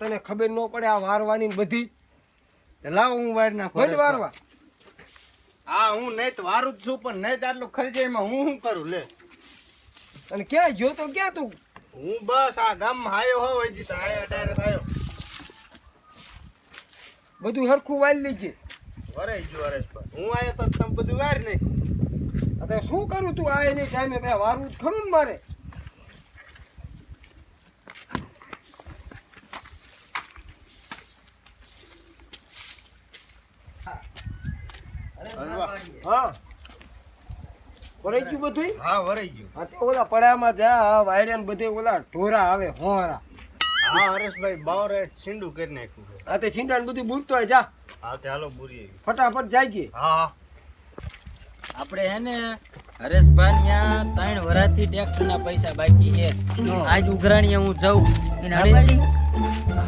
તને ખબર ન પડે આ વારવાની ને બધી લાવ હું વાર નાખો બંધ વારવા હા હું નહીં તો વારું જ છું પણ નહીં તો આટલું ખરીજાઈમાં હું શું કરું લે અને ક્યાં જો તો ક્યાં તું હું બસ આ ગામમાં આયો હોવ હજી તો આયો ડાયરેક્ટ આયો બધું હરખું વાળી લેજે વરાઈ ગયો હરેશ ભાઈ હું આયો તો તમે બધું વાર નાખ્યું અત્યારે શું કરું તું આ એની ટાઈમે બે વારવું જ ખરું ને મારે હા વરાઈ ગયું બધું હા વરાઈ ગયું હા તો ઓલા પડામાં જા વાયડ્યા બધે ઓલા ઢોરા આવે હોરા હા હરેશભાઈ બાવરે સિંડું કરી નાખ્યું છે આ તે સિંડાને બધું બૂરતો હોય જા હા તે હાલો બુરી ફટાફટ જાય હા આપણે હે ને હરેશભાઈ ત્યાં 3 વરાથી ટ્રેક્ટર ના પૈસા બાકી છે આજ ઉઘરાણીએ હું જાઉં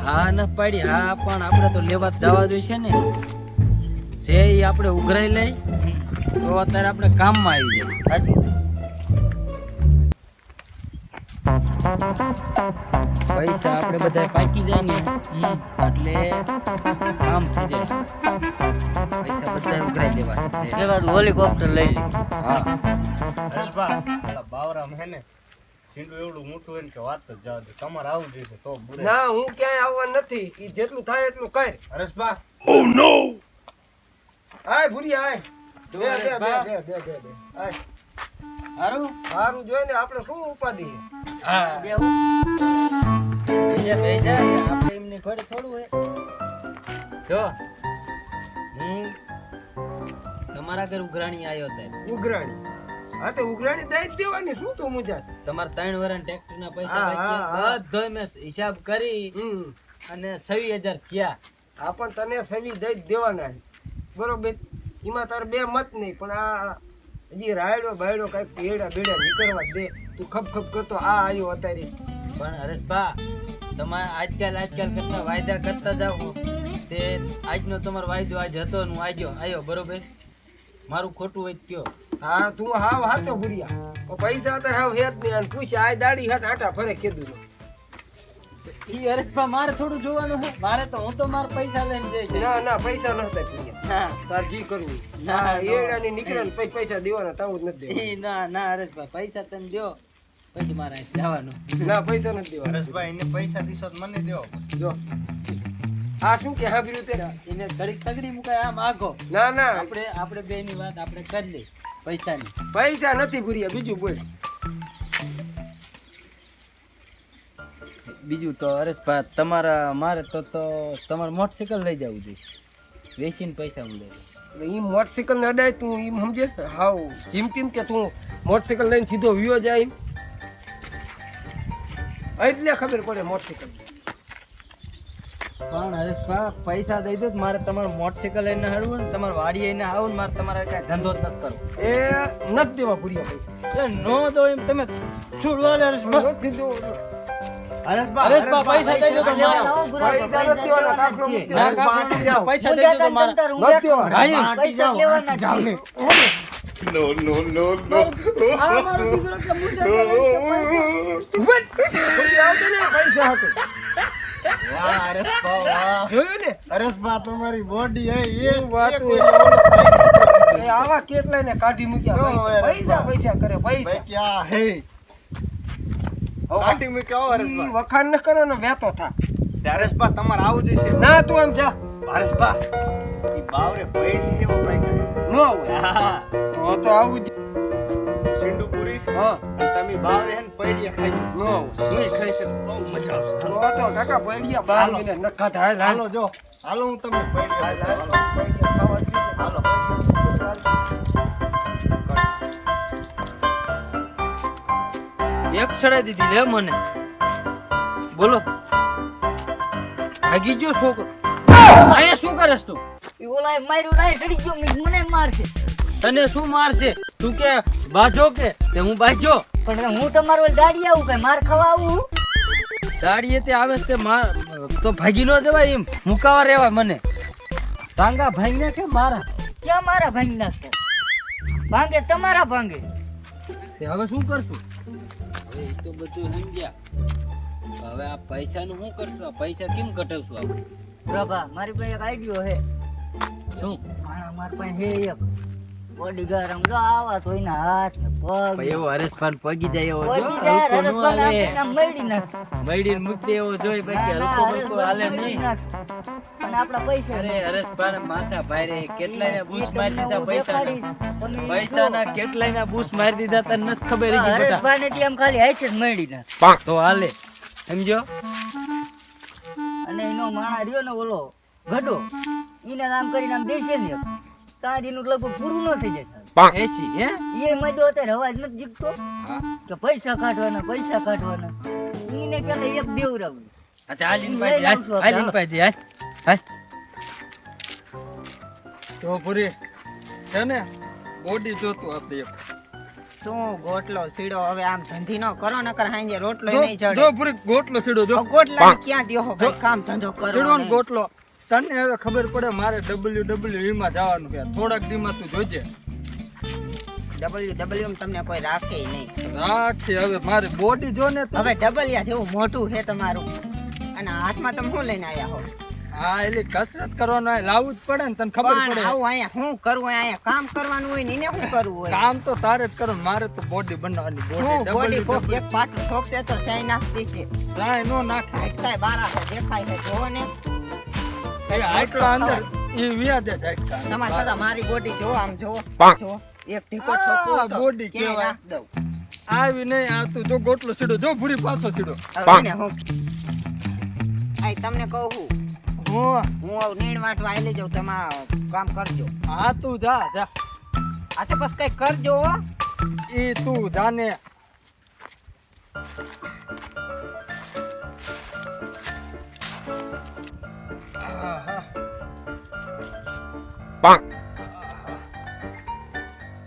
હા ન પાડી હા પણ આપણે તો લેવા જવા જોઈએ છે ને છે એ આપણે ઉઘરાઈ લઈ તો અત્યારે આપણે કામમાં આવી જાય સાચું પૈસા આપણે બધા પાકી જાય ને એટલે કામ થઈ જાય પૈસા બધા ઉઘરાઈ લેવા હેલિકોપ્ટર લઈ લે હા હરેશભાઈ પેલા બાવરામ હે ને સિંડું એવડું મોટું હોય ને કે વાત જ જવા દે તમારે આવું જોઈએ તો બુરે ના હું ક્યાંય આવવા નથી ઈ જેટલું થાય એટલું કર હરેશભાઈ ઓ નો આય ભૂરી આય બે બે બે બે બે બે બે આય હારું સારું જોઈને આપણે શું ઉપાધિ હા બેજા આપણે એમને ઘરે થોડું હે જો હું તમારા ઘર ઉઘરાણી આવ્યો ત્યારે ઉઘરાણી હા તો ઉઘરાણી દઈ જ દેવાની શું તું મુજા તમારા 3 વર્ષના ટ્રેક્ટર ના પૈસા બાકી બધો મેં હિસાબ કરી અને 26000 થયા આ પણ તને સવી દઈ જ દેવાના બરોબર એમાં તારે બે મત નહીં પણ આ હજી રાયડો બાયડો કઈક પેડા બેડા નીકળવા દે તું ખપ ખપ કરતો આ આવ્યો અત્યારે પણ હરેશભા તમારે આજકાલ કરતા વાયદા કરતા જાવ તે આજનો તમારો વાયદો આજ હતો ને હું આવ્યો બરોબર મારું ખોટું હોય કયો હા તું હાવ હાચો ભૂરિયા પૈસા તો હાવ હેત નહીં અને પૂછ આ દાડી હાથ આટા ફરે કીધું ઈ હરેશભા મારે થોડું જોવાનું છે મારે તો હું તો માર પૈસા લઈને જઈશ ના ના પૈસા નહોતા ભૂરિયા તાર જી કરવું ના એડાની નીકળે ને પછી પૈસા દેવાના તાવું જ નથી દેવાના ના હરેશભા પૈસા તમે દો પછી મારે જવાનું ના પૈસા નથી દેવાના હરેશભાઈ એને પૈસા દીશો તો મને દેવો જો આ શું કે હાબીરું તે એને ઘડીક તગડી મુકાય આમ આગો ના ના આપણે બે ની વાત આપણે કરી લઈ પૈસાની પૈસા નથી ભૂરિયા બીજું બોલ બીજું તો હરેશભા મારે તો તમારે મોટરસાઇકલ લઈ જવું જોઈએ વેચીને પૈસા હું લઈ ઈ મોટરસાઇકલ ને અડાય તું ઈ સમજે હાવ જીમ ટીમ કે તું મોટરસાઇકલ લઈને સીધો વિયો જાય એટલે ખબર પડે મોટરસાઇકલ પણ હરેશભા પૈસા દઈ દો મારે તમારું મોટરસાઇકલ લઈને હળવું ને તમારે વાડી લઈને આવું ને મારે તમારે કઈ ધંધો જ નથી કરવો એ નથી દેવા ભૂરિયા પૈસા એટલે નો દો એમ તમે છોડવા લે હરેશભા નથી દેવા હરેશભા પૈસા દઈ દો તો મારા પૈસા નથી દેવાના કાકડો ના કાપી જાઓ પૈસા દઈ દો તો મારા નથી દેવાના ભાઈ પૈસા લેવાના જાવ ને નો નો નો નો આ મારો દીકરો કે મુજે ભૂરિયા આવતો ને પૈસા હતો વાહ હરેશભા વાહ જોયું ને હરેશભા તમારી બોડી હે એ વાત એ આવા કેટલાય ને કાઢી મૂક્યા પૈસા પૈસા કરે ભાઈ પૈસા ક્યાં હે કાઢી મૂક્યો હરેશભા વખાણ ન કરો ને વેતો થા હરેશભા તમારે આવું જોઈએ ના તું એમ જા હરેશભા ઈ બાવરે પૈડી જેવો ભાઈ ન હોય તો આવું જ સિંડુ પુરી હા અને તમે બાવરે હે ને પૈડિયા ખાઈ ન આવું તું ખાઈ છે બહુ મજા આવશે તો કાકા પૈડિયા બાર મિનિટ ન ખાતા હાલ હાલો જો હાલો હું તમને પૈડિયા હાલો એક છડાઈ દીધી લે મને બોલો ભાગી ગયો છોકરો આયા શું કરસ તું ઈ ઓલાએ માર્યું નહીં ચડી ગયો મને મારશે તને શું મારશે તું કે બાજો કે તે હું બાજો પણ હું તમારો ગાડી આવું કઈ માર ખાવા આવું દાડીએ તે આવે તે માર તો ભાગી ન જવાય એમ મુકાવા રહેવાય મને ટાંગા ભાંગને કે મારા ક્યાં મારા ભાંગી નાખશે ભાંગે તમારા ભાંગે તે હવે શું કરશું એ તો બધું સમજ્યા હવે આ પૈસાનું શું કરશું? આ પૈસા કેમ કટાવશું આપણે? પ્રભા મારી પાસે એક આઈડિયો હે. શું? મારી પાસે હે એક બોડીગાર્ડ. આમ જો આવા તો એના હાથ ને પગ ભાઈ એવો હરેશભાઈ પગી જાય એવો જો. પડી જાય, હલકો નો રસબન હાલે. આપીને આમ મળી નાખ. મયડીને મૂકી દેવો જોઈએ બાકી ના, હલકો ના, બલકો રસબન હાલે મળી નહીં. નાખ. પણ આપણા પૈસા અરે હરેશભાઈ માથા ભારે કેટલાયના બૂસ મારી દીધા હું પૈસાના. દેખાડીશ. પણ એ પૈસાના કેટલાયના બૂસ મારી દીધા તને નથી ખબર હજી બધા. હરેશભાઈને થી આમ ખાલી હાઈટ જ મળી નાખ. તો હાલે સમજો. અને એનો માણા રહ્યો ને ઓલો ગડો, એને નામ કરીને આમ દેશે ને તારીનું લગભગ પૂરું ન થઈ જાય. એસી હે એ મજો અત્યારે અવાજ નથી જીકતો હા કે પૈસા કાઢવાના. એને ક્યારે એક દેવરાવું. આ હાલીન પાછી હાલીન પાછી હાલ તો પૂરી છે ને બોડી જોતું આપણે એક. શું ગોટલો સીડો હવે આમ ધંધી નો કરો નકર હાંજે રોટલો નહીં જો જડે. પૂરી ગોટલો સીડો જો ગોટલા ક્યાં દ્યો હો ભાઈ, કામ ધંધો કરો સીડો ને ને. ગોટલો. તને હવે ખબર પડે મારે WWE માં જવાનું છે થોડાક દીમાં તું જોજે. WW માં તમને કોઈ રાખે નહીં. રાખી હવે મારી બોડી જો ને તું. હવે ડબલિયા જેવું મોઢું છે તમારું અને હાથમાં તમે શું લઈને આયા હો? હા એટલે કસરત કરવાનું હોય લાવવું જ પડે ને તને ખબર પણ પડે. આવું અહીંયા શું કરવું હોય? અહીંયા કામ કરવાનું હોય ને એને શું કરવું હોય? કામ તો તારે જ કરવાનું મારે તો બોડી બનાવવાની. શું બોડી કોક બોડી એક પાટલું ઠોકશે તો ચાઈ નાખતી છે. કાંઈ નો નાખે. હાઈટકાય બારા છે, દેખાય છે, જોવો ને. એ આટલા અંદર એ વ્યાજે જ આટલા. તમારે છતાં મારી બોડી જોવો, આમ જોવો, જોવો. એક ઢીકો આ ઠોકવું તો body ક્યાંય કહેવાય. નાખ દઉં. આવી નહીં આવતું જો ગોટલો સીડો જો ભૂરી પાછો સીડો. હવે એને હું આય તમને કહું છું, હું હું આવું નીણ વાટવા આઈ જાઉં, તમે કામ કરજો. હા તું જા જા આ તો બસ કઈ કરજો હો. એ તું જાને.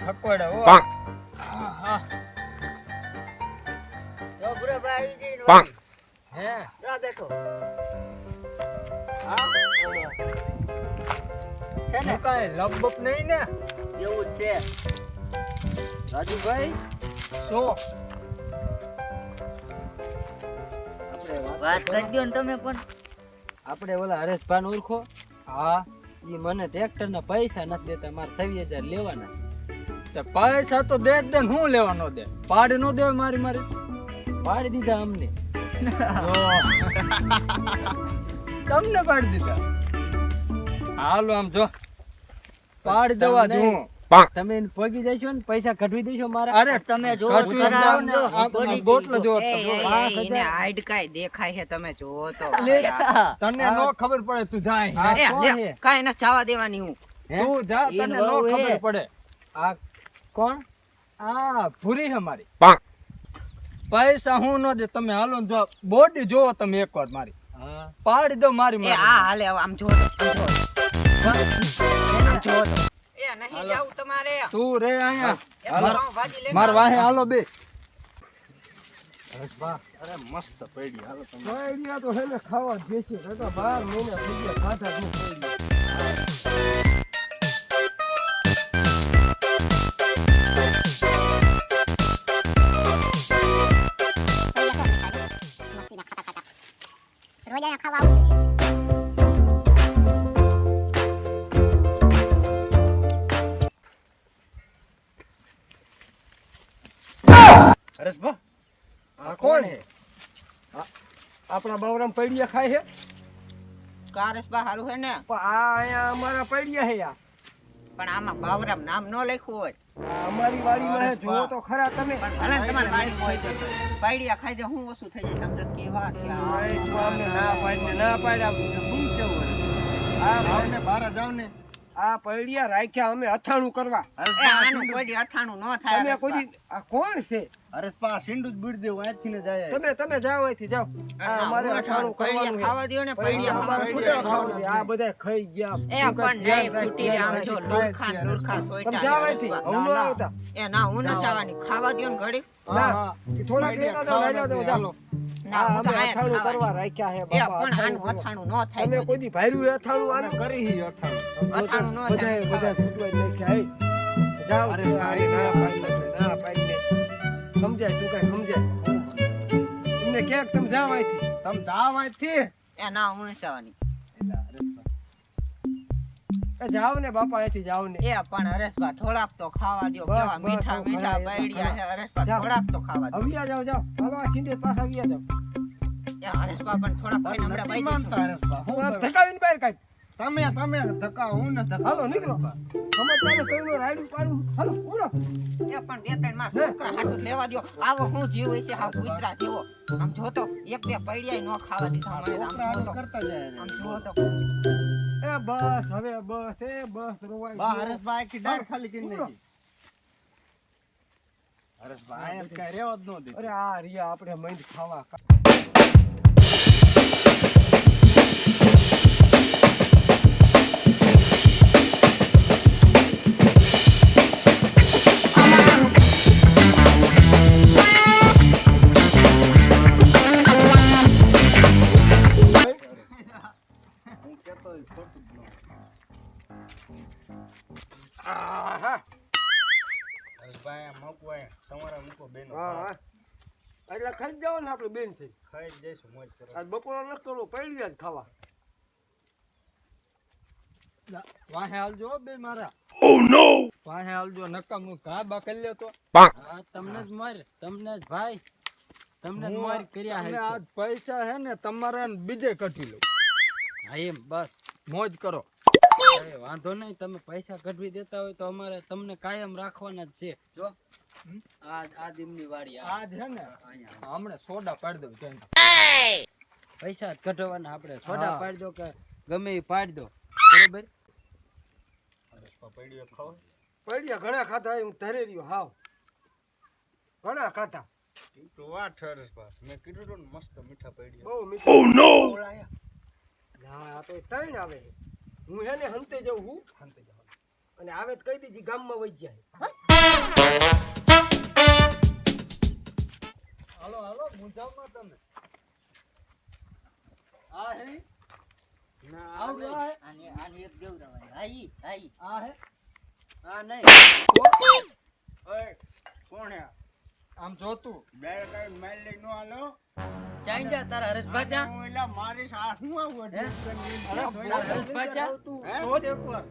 હકવાડા હો. આહા. જો ભૂરાભાઈ આવી જઈને વાળી. હે જા બેઠો. હા છે ને? હું કાંઈ લબબપ નહીં ને. એવું જ છે રાજુભાઈ. તો આપણે વાત કરજો ને તમે પણ. આપણે ઓલા હરેશભાઈ ઓળખો? હા ઈ મને ટ્રેક્ટર ના પૈસા નથી દેતા, મારે 26,000 લેવાના. તે પૈસા તો દે જ દે ને હું લેવાનો દે પાડી નો દે મારી મારી. પાડી દીધા અમને. તમને પાડી દીધા. હાલો આમ જો પાડી દેવા તમને દઉં. તમે એને પગી જઈશો ને પૈસા કઢવી દેશો મારા. અરે તમે જો કઢવી ખરા જાઓ આમ ને, જો, આ body ગોટલો જો એ, જો. એ, આ એ, એને હાઈડકાય દેખાય છે, તમે જુઓ તો. લેતા. તને નો ખબર પડે તું જાય. એ, કોણ લે, છે? કાંઈ ના ચાવા દેવાની હું. હે? તું જા તને એન નો વહુ ખબર હે. પડે. આ કોણ? આ ભૂરી છે મારી. પૈસા હું નો દે તમે હાલો ને જો બોડી જોવો તમે એકવાર મારી હા પાડી દો મારી એ આ મારી. હાલે હવે આમ જો તો, આમ જો તો. એ નહીં જાવું તમારે. તું રે અહીંયા એ પાઉંભાજી લેતા માર વાહે હાલો બે. અરે મસ્ત પડી હાલો તમે. પૈડિયા તો હેને ખાવા જ બેસી નકર 12 મહિના થઈ ગયા ખાધા જ નહીં પૈડિયા. હરેશભા આ કોણ હે? આપણા બાવરામ પૈડિયા ખાય છે કારસ બા હારું હે ને, પણ આ અહીંયા અમારા પૈડિયા હે યાર. પણ આમાં ભાવરામ નામ ન લખ્યું હોય. આ અમારી વાડીમાં હે જુઓ તો ખરા તમે. પણ ભલે ને તમારી વાડી હોય તો પાયડિયા ખાઈ દે, હું ઓછું થઈ જાય સમજો કે વાત કે આ. ભાઈ તું અમને ના પાડીને ના પાડ્યા શું કેવું હવે? આ જાવ ને બહાર જાવ ને. આ પૈડિયા રાખ્યા અમે અથાણું કરવા. એ આનું કોઈ દી અથાણું ન થાય. તમે હરેશભા. કોઈ દી- આ કોણ છે? હરેશભા સીંડું જ બુડી દેવું અહીંથી ને જાય. તમે જાઓ અહીંથી જાઓ. આ અમારે હું અથાણું કરવાનું પૈડિયા છે. ખાવા દ્યો ને, પૈડિયા ખાવાનું પૈડિયા ખૂટે. ખાવાનું છે. આ બધા ખાઈ ગયા. એ તું પણ કાંઈ નહીં ધ્યાન રાખ, ખૂટી રે, આમ જો ધ્યાન રાખ. લુરખા તમે સોયટા જાઓ ને અહીંથી. હરેશભા. હું ન આવતા. એ ના હું ન ચાવાની, ખાવા દ્યો ને ઘડી. ના, હા. થોડાક પૈડિયા લેતા જાઓ, લઈ ખાવાના જાઓ, દે, જાઓ. ના આ હું તો અમે આયા જ અથાણું કરવા ખાવાની. રાખ્યા હે એ બાપા, પણ આનું અથાણું અથાણું ન થાય. તમે કોઈ દી ભાર્યું અથાણું આનું? કરી હી અથાણું. અથાણું ન થાય. બધા ખૂટવા જ નાખ્યા. હે. જાઓ અરે તો ના, આને ના પાડી દે, ના પાડી દે. સમજાય તું કાંઈ સમજાય. ને ક્યાંક તમે જાવ અહીંથી. તમે જાવ અહીંથી. એ ના હું નથી જવાની. એ જાવ ને બાપા અહીંથી જાવ ને. એ પણ હરેશભા થોડાક તો ખાવા દ્યો. બસ, કેવા બસ, મીઠા હવે મીઠા ઘણા પૈડિયા છે હરેશભા, જાઓ. થોડાક તો ખાવા દ્યો. અવિયા જાવ જાવ. હાલો આ સિંધે પાછા અવિયા જાવ. એ હરેશભા પણ થોડાક ખાઈને હમણાં નથી બાઈ માનતા દઈશું. હરેશભા. હું હું આમ કરું? ધકાવીને બહાર કાઢ. તમે ધક્કા, હું ન ધક્કા. હાલો નીકળો. સમજદારને કઈનું રાયડું પાડું. હાલો ઉડો. એ પણ બે ત્રણ માસ છોકરા હાટું લેવા દ્યો. આવો હું જીવ હોય છે હાવ કૂતરા જેવો. આમ જોતો એક બે પૈડિયા નો ખાવા દીધા મને. આમ છોકરા જોતો, કરતા જાય આમ રે. જોતો. એ બસ હવે બસ એ બસ રોવાય બા ગયો. હરેશભા આખી ડાળ ખાલી કરી ઉડો. નાખી. હરેશભા અહીંયા કાંઈ રહેવા જ ન દે. અરે આ રિયા આપણે મૈંડ ખાવા. હું કહેતો હોય ખોટું જ ન. આહા. હરેશભા અહીંયા મૂકો, અહીંયા તમારે મૂકો બેનો. હા હા. એટલે ખાઈ જાવ ને આપણે બેન થઈ. ખાઈ જ જઈશું મોજ કરો. આજ બપોર નથી કરવું પૈડિયા જ ખાવા. વાહે હાલજો હો બે મારા. ઓ નો. વાહે હાલજો નકામું ઘા બા કરી લે તો. હા તમને જ માર, તમને જ ભાઈ, તમને જ માર કર્યા તમે હે આ પૈસા હે ને તમારે ને બીજે કઢી લો. હા એમ બસ. મોજ કરો. અરે વાંધો નહીં, તમે પૈસા કઢવી દેતા હોય તો અમારે તમને કાયમ રાખવાના જ છે. જો આ દીમની વાડી આ આજ હે ને હમણાં સોડા પાડી દઉં ત્યાં. પૈસા જ કઢવાના, આપણે સોડા હા. પાડી દો કે ગમે એ પાડી દો, બરોબર. હરેશભા પૈડીઓ ખાવ. પૈડિયા ઘણા ખાધા હું ધરે રહ્યો હાવ. ઘણા ખાધા. ઈ તો વાત છે હરેશભા. મેં કીધું તું ને મસ્ત મીઠા પૈડીઓ. બહુ મીઠું. ઓ નો. હા આ તો ત્રણ આવે છે. હું હે ને હંતે જાઉં હું. શાંતિ જાઓ. અને આવે તો કહી દીધી ગામમાં વહી જાય. હાલો હાલો મુંજાવમાં તમે. આ હે ના આવજો આ હે. આની એક દેવરાવાની. High high. આ હે આ નહીં. ઓય કોણ હે? આમ જોતું. બે કાઈ માલ લઈ નો હાલો. ચાઈ જા તારા હરેશભા ચા. હું એલા મારી સા હું આવું હે? એટલે અરે હરેશભા ચા. હે? જોત એકવાર.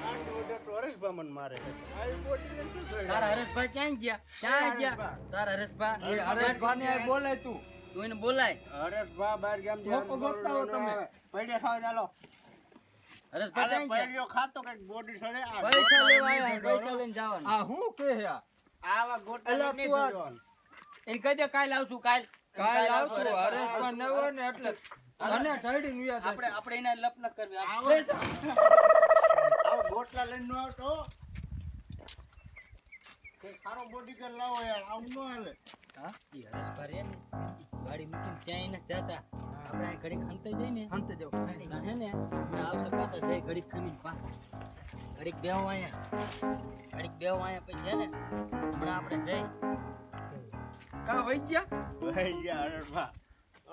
આ તો હરેશભા મને મારે. આવી બોડી ને શું કરે? તારા હરેશભા ચાઈ ગયા, ચાઈ ગયા. તારા હરેશભા એ હરેશભાને આ બોલાય તું. તું એને બોલાય. હરેશભા બાર ગામ લોકો ગોતતા હો તમે. પૈડિયા ખાવા ચાલો. હરેશભા ચાઈ ગયા. પૈડિયો ખાતો કઈક બોડી સડે. આ પૈસા ગોટલા લેવા લઈને આવ્યા, જવાનો. પૈસા લઈને જવાનું. આ હું કે હે આ? આવા ગોટલા એલા લઈને તું આ- જવાનું. એને કહી દે કાલ આવશું, કાલ. કાલ આવશું હરેશભા ન હોય ને એટલે અને ઢળી નું યાદ આપણે એના લપ ન કરવી. આવો ગોટલા લઈને નો આવતો. કોઈ સારો બોડી કર લાવો યાર. આવું ન હાલે. હા ઈ હરેશભા રે ને ઈ ગાડી મૂકીને ચાઈ ન જાતા. આપણે આ ઘડીક હંતે જઈને અંતે જાવ. ના હે ને હમણાં આવશે પાછા જઈ ઘડીક ખમીને પાછા. ઘડીક બેહો અહીંયા. ઘડીક બેહો અહીંયા પછી હે ને હમણાં આપણે જઈ. કા વહી ગયા? ભાઈ યાર હરેશભા.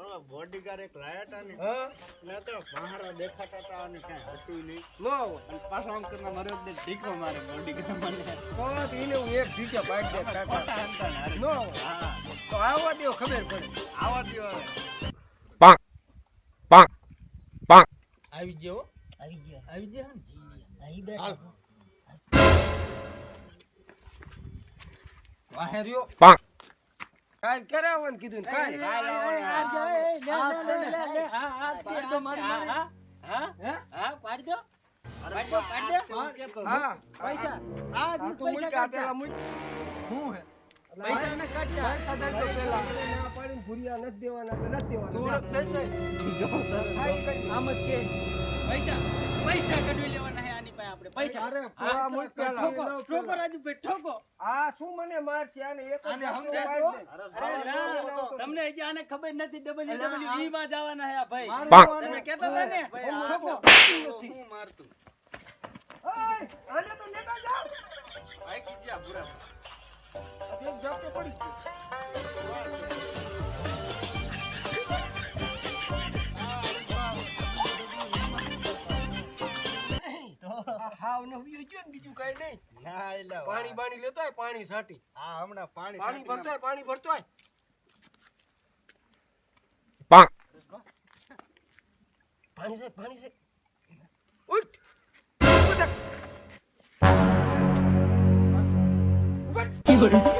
ઓલો બોડીગાર્ડ એક લાયા તા ને. હા મેં તો બહાર દેખાતા હતા અને કાંઈ હતું નહીં. નો હોય. અને પાછો આમ કરીને મારો જ ઢીકો મારે બોડીગાર્ડ મને. તો એને હું એક ઢીચે પાડી દે કાકા. ખોટા હંતા ને નો હરેશભા. હોય. હા. તો આવવા દો ખબર પડે. આવા દ્યો હવે. આવી ગયો. આવી ગયો. આવી ગયા ને. અહીં બેઠો. વાહે રહ્યો. કાલ ક્યારે આવવાનું કીધું ને કાલ? હા પૈસા આ તો મૂકી આ પેલા મૂકી. હું હે? પૈસા ને કાઢ્યા. પૈસા દેજો પેલા. ના પાડીને ભૂરિયા નથી દેવાના એટલે નથી તું દેવાના. દેશે. આમ જ કે પૈસા કઢવી લેવાના હે આની પાસે આપણે પૈસા. અરે આ પૂરા મૂક પેલા. ઠોકો રાજુભાઈ ઠોકો. આ શું મને મારશે આને એક જ આને હાથમાં સમજાય તો? પાડી દે. અરે ના તમને હજી આને ખબર નથી WWE માં જવાના હે આ ભાઈ. મારવાનો. તમે કહેતા હતા ને ઠોકો. હું મારતું. ઓય, આને તો લેતા જાઓ. ભાઈ કી જા બુરા. એક ઝાપટે પડી ગયો. આ હાવ ને હુઈ ગયો ને બીજું કઈ નહીં. ના એલા પાણી બાણી લેતો હોય પાણી છાંટી. હા હમણાં પાણી પાણી ભરતો હોય પાણી ભરતો હોય. પાણી છે ઉઠ ઉઠ.